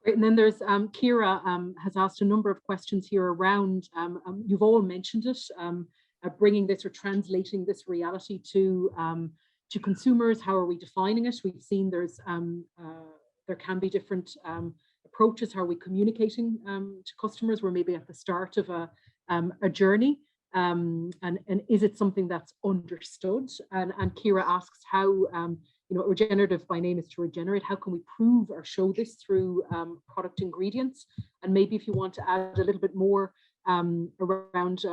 Great. And then there's Kira has asked a number of questions here around. You've all mentioned it, bringing this or translating this reality to to consumers, how are we defining it? We've seen there can be different approaches. How are we communicating to customers? We're maybe at the start of a journey, and is it something that's understood? And Kira asks how, regenerative by name is to regenerate. How can we prove or show this through product ingredients? And maybe if you want to add a little bit more around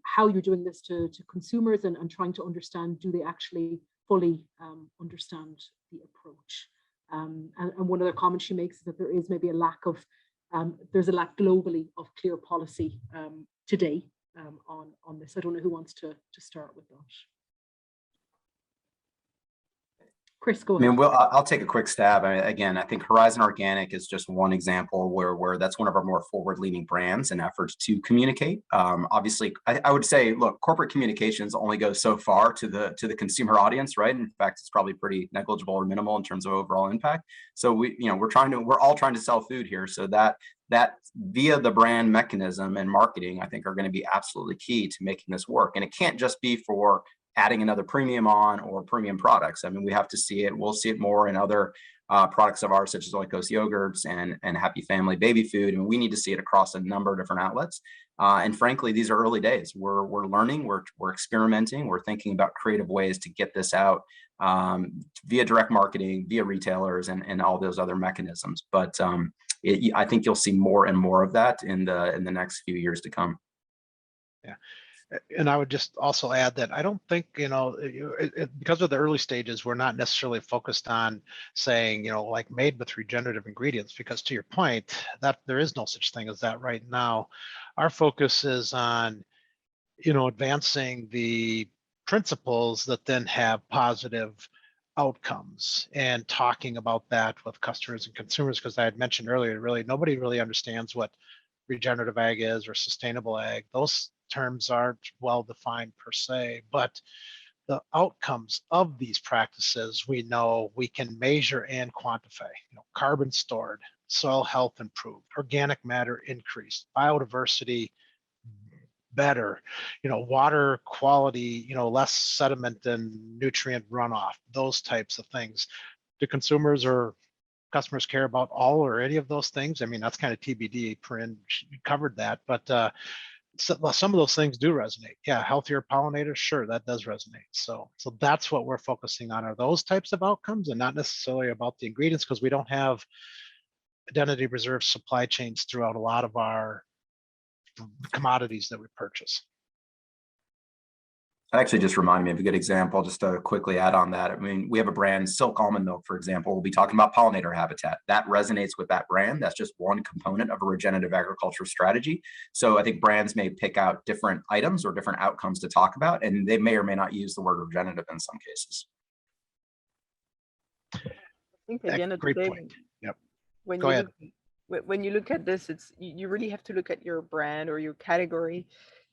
how you're doing this to consumers and trying to understand, do they actually fully understand the approach? And one other comment she makes is that there is maybe a lack of, there's a lack globally of clear policy today on this. I don't know who wants to start with that. Chris, go ahead. I mean, I'll take a quick stab. Again, I think Horizon Organic is just one example where that's one of our more forward-leaning brands and efforts to communicate. Obviously, I would say, look, corporate communications only goes so far to the consumer audience, right? In fact, it's probably pretty negligible or minimal in terms of overall impact. So we're all trying to sell food here. So that via the brand mechanism and marketing, I think are going to be absolutely key to making this work. And it can't just be for adding another premium on or premium products. I mean, we have to see it. We'll see it more in other products of ours, such as Oikos yogurts and Happy Family baby food. And we need to see it across a number of different outlets. And frankly, these are early days. We're learning, we're experimenting, we're thinking about creative ways to get this out via direct marketing, via retailers, and all those other mechanisms. But I think you'll see more and more of that in the next few years to come. Yeah. And I would just also add that I don't think, because of the early stages, we're not necessarily focused on saying, like made with regenerative ingredients, because to your point, that there is no such thing as that right now. Our focus is on, advancing the principles that then have positive outcomes and talking about that with customers and consumers, because I had mentioned earlier, really, nobody really understands what regenerative ag is or sustainable ag. Those terms aren't well defined per se, but the outcomes of these practices we know we can measure and quantify. Carbon stored, soil health improved, organic matter increased, biodiversity better, water quality, less sediment and nutrient runoff, those types of things. Do consumers or customers care about all or any of those things? I mean, that's kind of TBD. Corinne covered that, but some of those things do resonate. Yeah, healthier pollinators, sure, that does resonate. So that's what we're focusing on, are those types of outcomes, and not necessarily about the ingredients, because we don't have identity reserve supply chains throughout a lot of our commodities that we purchase. That actually just reminded me of a good example, just to quickly add on that. I mean, we have a brand, Silk Almond Milk, for example. We'll be talking about pollinator habitat. That resonates with that brand. That's just one component of a regenerative agriculture strategy. So I think brands may pick out different items or different outcomes to talk about, and they may or may not use the word regenerative in some cases. I think at the end of the Great day, point. Yep. When you look at this, you really have to look at your brand or your category,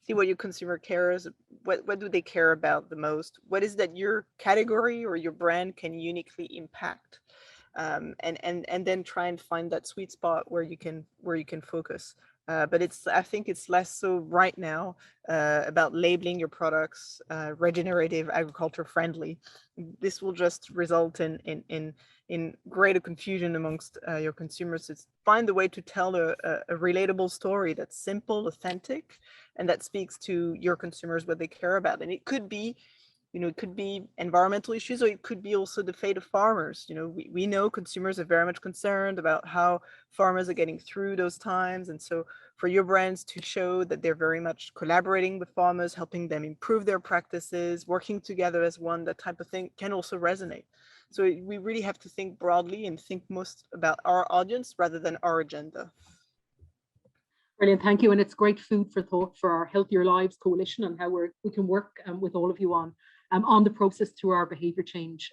see what your consumer cares, what do they care about the most, what is that your category or your brand can uniquely impact, and then try and find that sweet spot where you can focus. But I think it's less so right now about labeling your products regenerative, agriculture friendly. This will just result in greater confusion amongst your consumers. It's find a way to tell a relatable story that's simple, authentic, and that speaks to your consumers, what they care about. And it could be, it could be environmental issues, or it could be also the fate of farmers. We know consumers are very much concerned about how farmers are getting through those times. And so for your brands to show that they're very much collaborating with farmers, helping them improve their practices, working together as one, that type of thing can also resonate. So we really have to think broadly and think most about our audience rather than our agenda. Brilliant, thank you. And it's great food for thought for our Healthier Lives Coalition and how we can work with all of you on the process through our behaviour change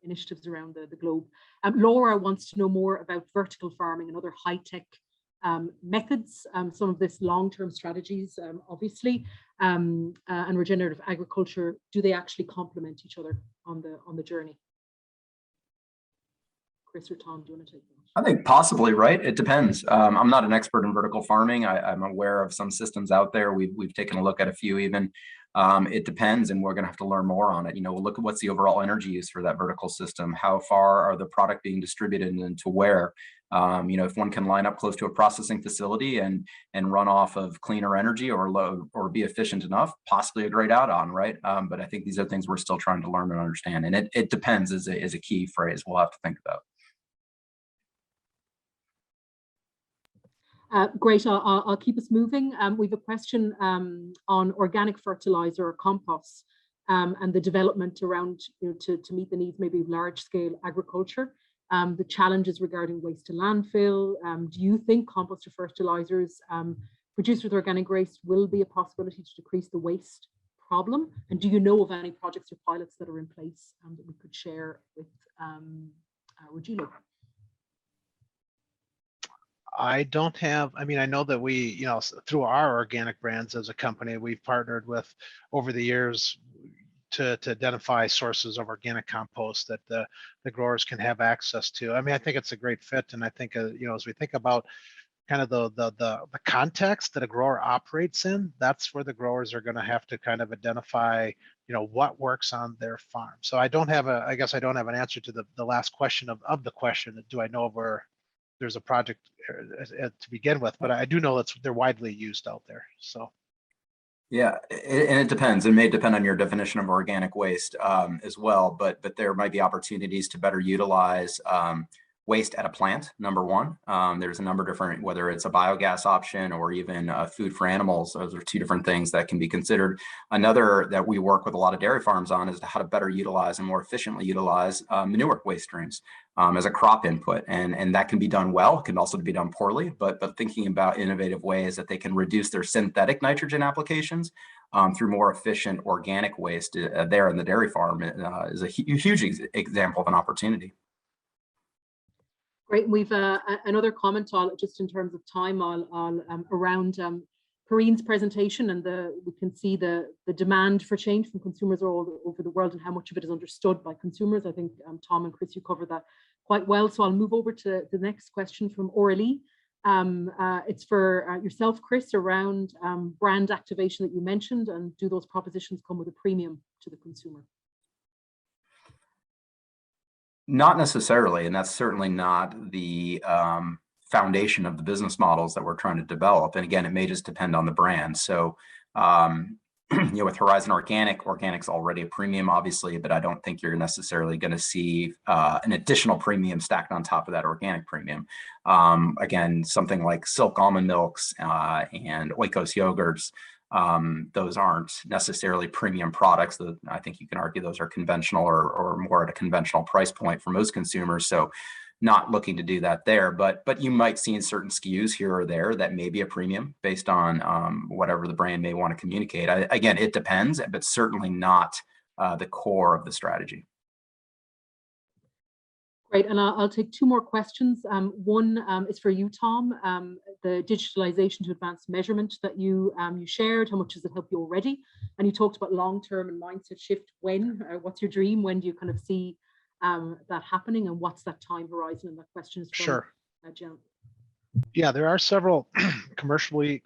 initiatives around the globe. Laura wants to know more about vertical farming and other high-tech methods, some of this long-term strategies, obviously, and regenerative agriculture. Do they actually complement each other on the journey? Chris or Tom, do you want to take that? I think possibly, right? It depends. I'm not an expert in vertical farming. I'm aware of some systems out there. We've taken a look at a few even. It depends, and we're going to have to learn more on it. We'll look at what's the overall energy use for that vertical system. How far are the product being distributed and to where? If one can line up close to a processing facility and run off of cleaner energy or be efficient enough, possibly a great add-on, right? But I think these are things we're still trying to learn and understand. And it depends is a key phrase we'll have to think about. Great, I'll keep us moving. We have a question on organic fertilizer or compost and the development around to meet the needs maybe of large scale agriculture. The challenges regarding waste to landfill. Do you think compost or fertilizers produced with organic waste will be a possibility to decrease the waste problem? And do you know of any projects or pilots that are in place that we could share with Regina? I don't have, I mean, I know that we, through our organic brands as a company, we've partnered with over the years to identify sources of organic compost that the growers can have access to. I mean, I think it's a great fit. And I think, as we think about kind of the context that a grower operates in, that's where the growers are going to have to kind of identify, what works on their farm. So I don't have I guess I don't have an answer to the last question of the question. Do I know where there's a project to begin with, but I do know that they're widely used out there. So. Yeah, and it depends. It may depend on your definition of organic waste as well, but there might be opportunities to better utilize waste at a plant, number one. There's a number of different, whether it's a biogas option or even food for animals. Those are two different things that can be considered. Another that we work with a lot of dairy farms on is how to better utilize and more efficiently utilize manure waste streams as a crop input. And that can be done well, it can also be done poorly, but thinking about innovative ways that they can reduce their synthetic nitrogen applications through more efficient organic waste there in the dairy farm is a huge example of an opportunity. Great. We've another comment just in terms of time around Perrine's presentation, and we can see the demand for change from consumers all over the world and how much of it is understood by consumers. I think Tom and Chris, you covered that quite well. So I'll move over to the next question from Aurélie. It's for yourself, Chris, around brand activation that you mentioned, and do those propositions come with a premium to the consumer? Not necessarily, and that's certainly not the foundation of the business models that we're trying to develop. And again, it may just depend on the brand. So, with Horizon Organic's already a premium, obviously, but I don't think you're necessarily going to see an additional premium stacked on top of that organic premium. Again, something like Silk almond milks and Oikos yogurts. Those aren't necessarily premium products. I think you can argue those are conventional or more at a conventional price point for most consumers. So not looking to do that there, but you might see in certain SKUs here or there that may be a premium based on whatever the brand may want to communicate. Again, it depends, but certainly not the core of the strategy. Great, and I'll take two more questions. One is for you, Tom. The digitalization to advanced measurement that you shared, how much does it help you already? And you talked about long-term and mindset shift. What's your dream? When do you kind of see that happening, and what's that time horizon? And that question is from Sure. Jen. Yeah, there are several commercially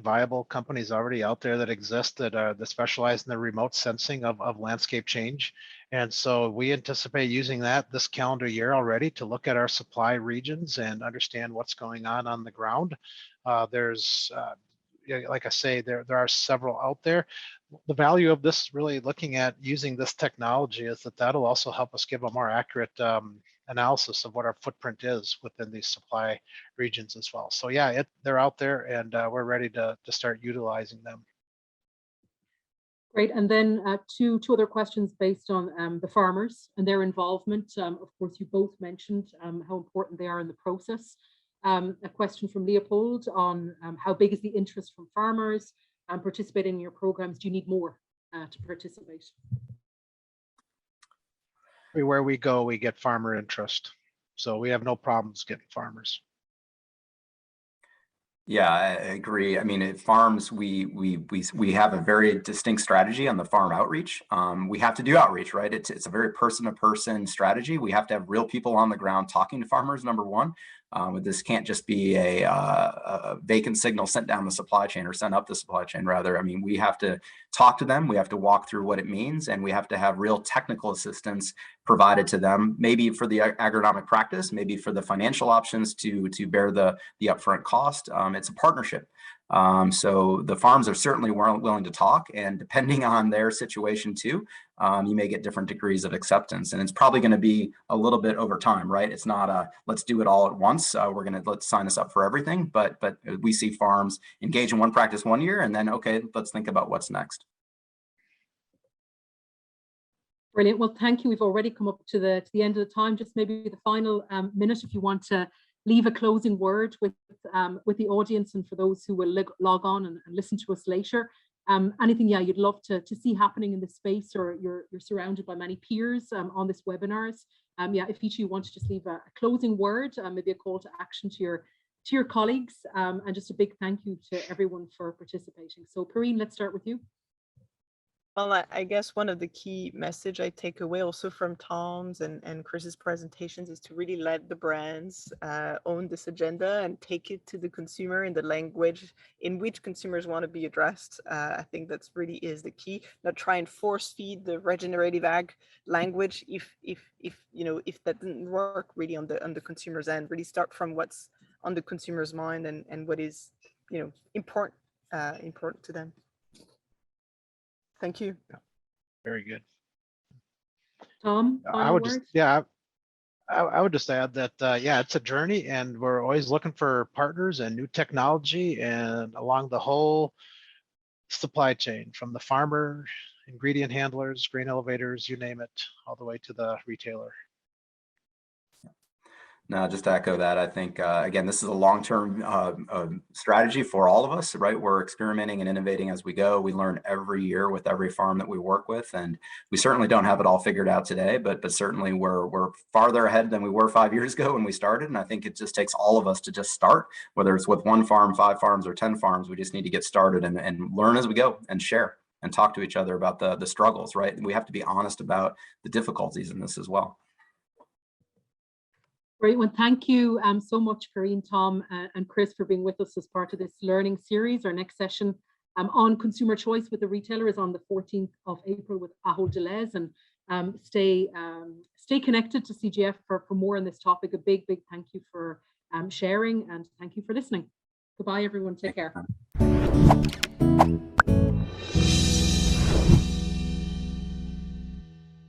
viable companies already out there that exist that specialize in the remote sensing of landscape change. And so we anticipate using that this calendar year already to look at our supply regions and understand what's going on the ground. There's, like I say, there are several out there. The value of this, really looking at using this technology, is that that'll also help us give a more accurate analysis of what our footprint is within these supply regions as well. So yeah, they're out there, and we're ready to start utilizing them. Great, and then two other questions based on the farmers and their involvement. Of course, you both mentioned how important they are in the process. A question from Leopold on how big is the interest from farmers participating in your programs? Do you need more to participate? Everywhere we go, we get farmer interest. So we have no problems getting farmers. Yeah, I agree. I mean, at farms, we have a very distinct strategy on the farm outreach. We have to do outreach, right? It's a very person-to-person strategy. We have to have real people on the ground talking to farmers, number one. This can't just be a vacant signal sent down the supply chain or sent up the supply chain, rather. I mean, we have to talk to them. We have to walk through what it means, and we have to have real technical assistance provided to them, maybe for the agronomic practice, maybe for the financial options to bear the upfront cost. It's a partnership. So the farms are certainly willing to talk, and depending on their situation too, you may get different degrees of acceptance, and it's probably going to be a little bit over time, right? It's not a let's do it all at once. Let's sign us up for everything, but we see farms engage in one practice one year, and then okay, let's think about what's next. Brilliant. Well, thank you. We've already come up to the end of the time. Just maybe the final minute, if you want to leave a closing word with the audience and for those who will log on and listen to us later. Anything, yeah, you'd love to see happening in this space, or you're surrounded by many peers on this webinars. Yeah, if each of you want to just leave a closing word, maybe a call to action to your colleagues, and just a big thank you to everyone for participating. So Perrine, let's start with you. Well, I guess one of the key message I take away also from Tom's and Chris's presentations is to really let the brands own this agenda and take it to the consumer in the language in which consumers want to be addressed. I think that's really is the key. Not try and force feed the regenerative ag language if that didn't work really on the consumer's end. Really start from what's on the consumer's mind and what is important to them. Thank you. Yeah, very good. Tom, I would word? I would just add that yeah, it's a journey, and we're always looking for partners and new technology, and along the whole supply chain, from the farmer, ingredient handlers, grain elevators, you name it, all the way to the retailer. No, just to echo that, I think, again, this is a long-term strategy for all of us, right? We're experimenting and innovating as we go. We learn every year with every farm that we work with, and we certainly don't have it all figured out today, but certainly we're farther ahead than we were 5 years ago when we started. And I think it just takes all of us to just start, whether it's with 1 farm, 5 farms, or 10 farms. We just need to get started and learn as we go and share and talk to each other about the struggles, right? And we have to be honest about the difficulties in this as well. Great. Well, thank you so much, Perrine, Tom, and Chris, for being with us as part of this learning series. Our next session on consumer choice with the retailer is on the 14th of April with Ahold Delhaize, and stay connected to CGF for more on this topic. A big thank you for sharing, and thank you for listening. Goodbye, everyone. Take care.